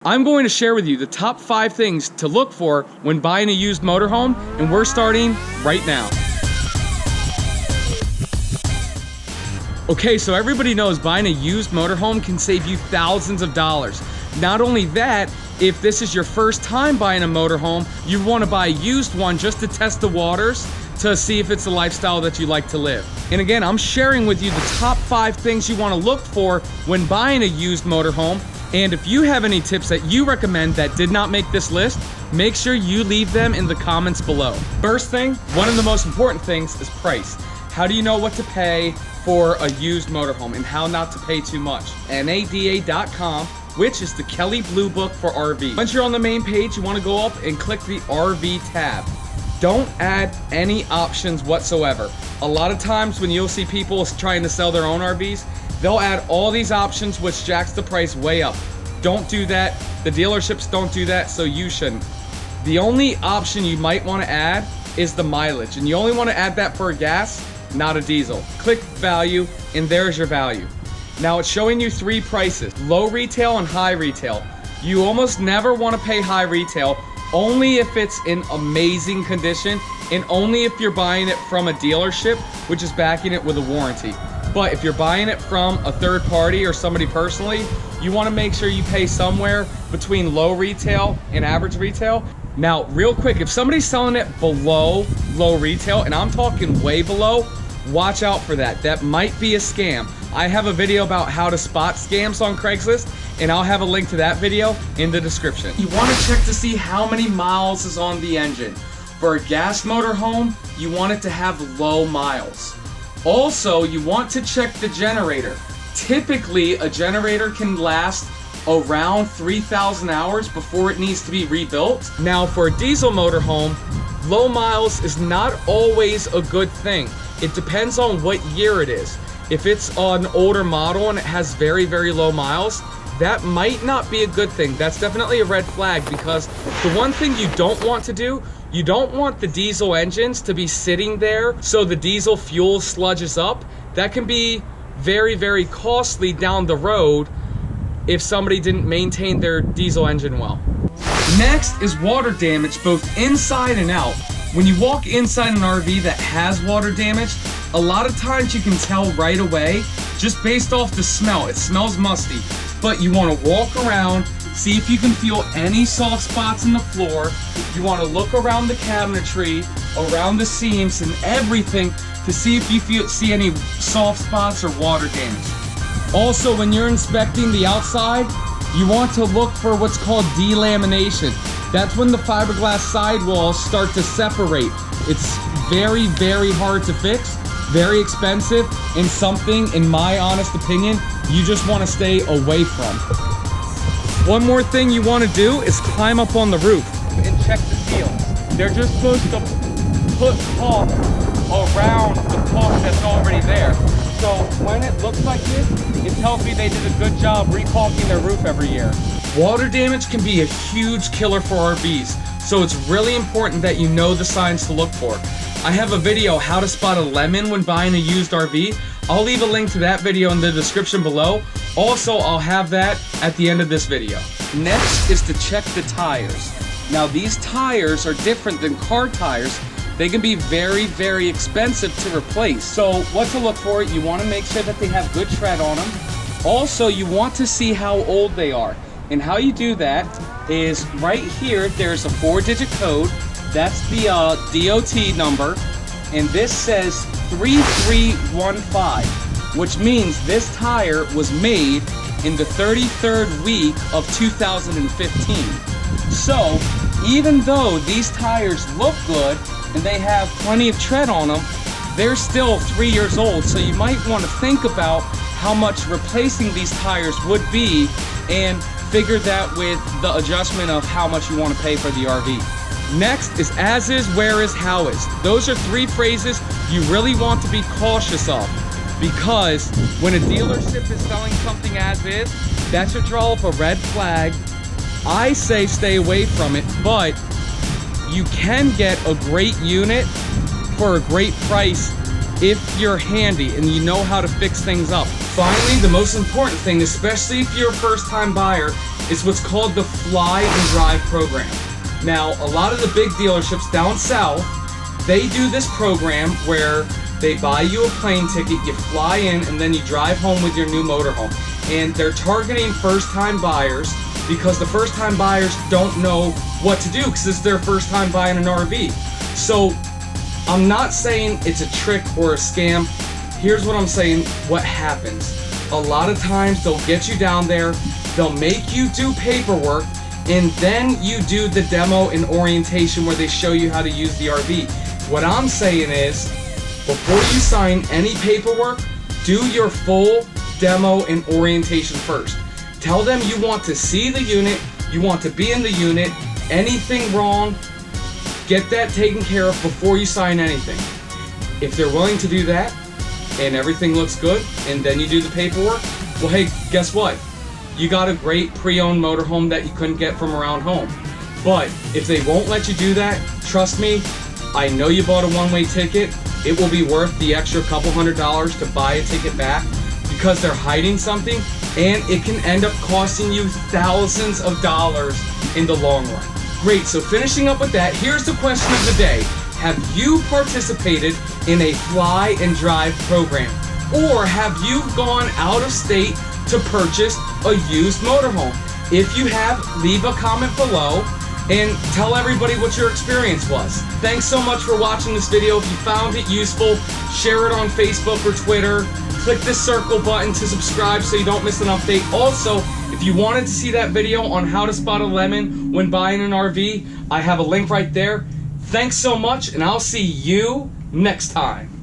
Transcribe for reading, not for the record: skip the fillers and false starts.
I'm going to share with you the top 5 things to look for when buying a used motorhome, and we're starting right now. Okay, so everybody knows buying a used motorhome can save you thousands of dollars. Not only that, if this is your first time buying a motorhome, you want to buy a used one just to test the waters to see if it's a lifestyle that you like to live. And again, I'm sharing with you the top 5 things you want to look for when buying a used motorhome. And if you have any tips that you recommend that did not make this list, make sure you leave them in the comments below. First thing, one of the most important things is price. How do you know what to pay for a used motorhome and how not to pay too much? NADA.com, which is the Kelley Blue Book for RV. Once you're on the main page, you want to go up and click the RV tab. Don't add any options whatsoever. A lot of times when you'll see people trying to sell their own RVs, they'll add all these options, which jacks the price way up. Don't do that. The dealerships don't do that, so you shouldn't. The only option you might want to add is the mileage, and you only want to add that for a gas, not a diesel. Click value, and there's your value. Now it's showing you 3 prices, low retail and high retail. You almost never want to pay high retail, only if it's in amazing condition, and only if you're buying it from a dealership, which is backing it with a warranty. But if you're buying it from a third party or somebody personally, you want to make sure you pay somewhere between low retail and average retail. Now, real quick, if somebody's selling it below low retail, and I'm talking way below, watch out for that. That might be a scam. I have a video about how to spot scams on Craigslist, and I'll have a link to that video in the description. You want to check to see how many miles is on the engine. For a gas motorhome, you want it to have low miles. Also, you want to check the generator. Typically, a generator can last around 3,000 hours before it needs to be rebuilt. Now, for a diesel motorhome, low miles is not always a good thing. It depends on what year it is. If it's an older model and it has very, very low miles, that might not be a good thing. That's definitely a red flag, because the one thing you don't want to do, you don't want the diesel engines to be sitting there so the diesel fuel sludges up. That can be very, very costly down the road if somebody didn't maintain their diesel engine well. Next is water damage, both inside and out. When you walk inside an RV that has water damage, a lot of times you can tell right away just based off the smell. It smells musty, but you want to walk around, see if you can feel any soft spots in the floor. You want to look around the cabinetry, around the seams and everything to see if you see any soft spots or water damage. Also, when you're inspecting the outside, you want to look for what's called delamination. That's when the fiberglass sidewalls start to separate. It's very, very hard to fix, very expensive, and something, in my honest opinion, you just want to stay away from. One more thing you want to do is climb up on the roof and check the seals. They're just supposed to put caulk around the caulk that's already there. So when it looks like this, it tells me they did a good job recalking their roof every year. Water damage can be a huge killer for RVs, so it's really important that you know the signs to look for. I have a video, how to spot a lemon when buying a used RV. I'll leave a link to that video in the description below. Also, I'll have that at the end of this video. Next is to check the tires. Now, these tires are different than car tires. They can be very, very expensive to replace. So what to look for, you want to make sure that they have good tread on them. Also, you want to see how old they are. And how you do that is right here, there's a 4-digit code. That's the DOT number. And this says 3315, which means this tire was made in the 33rd week of 2015. So even though these tires look good and they have plenty of tread on them, they're still 3 years old. So you might want to think about how much replacing these tires would be and figure that with the adjustment of how much you want to pay for the RV. Next is as is, where is, how is. Those are 3 phrases you really want to be cautious of, because when a dealership is selling something as is, that should draw up a red flag. I say stay away from it, but you can get a great unit for a great price if you're handy and you know how to fix things up. Finally, the most important thing, especially if you're a first-time buyer, is what's called the Fly and Drive program. Now, a lot of the big dealerships down south, they do this program where they buy you a plane ticket, you fly in, and then you drive home with your new motorhome. And they're targeting first-time buyers because the first-time buyers don't know what to do because it's their first time buying an RV. So I'm not saying it's a trick or a scam. Here's what I'm saying, what happens. A lot of times they'll get you down there, they'll make you do paperwork, and then you do the demo and orientation where they show you how to use the RV. What I'm saying is, before you sign any paperwork, do your full demo and orientation first. Tell them you want to see the unit, you want to be in the unit, anything wrong, get that taken care of before you sign anything. If they're willing to do that, and everything looks good, and then you do the paperwork, well, hey, guess what? You got a great pre-owned motorhome that you couldn't get from around home. But if they won't let you do that, trust me, I know you bought a one-way ticket. It will be worth the extra couple $100s to buy a ticket back because they're hiding something, and it can end up costing you thousands of dollars in the long run. Great, so finishing up with that, here's the question of the day. Have you participated in a fly and drive program? Or have you gone out of state to purchase a used motorhome? If you have, leave a comment below and tell everybody what your experience was. Thanks so much for watching this video. If you found it useful, share it on Facebook or Twitter. Click the circle button to subscribe so you don't miss an update. Also, if you wanted to see that video on how to spot a lemon when buying an RV, I have a link right there. Thanks so much, and I'll see you next time.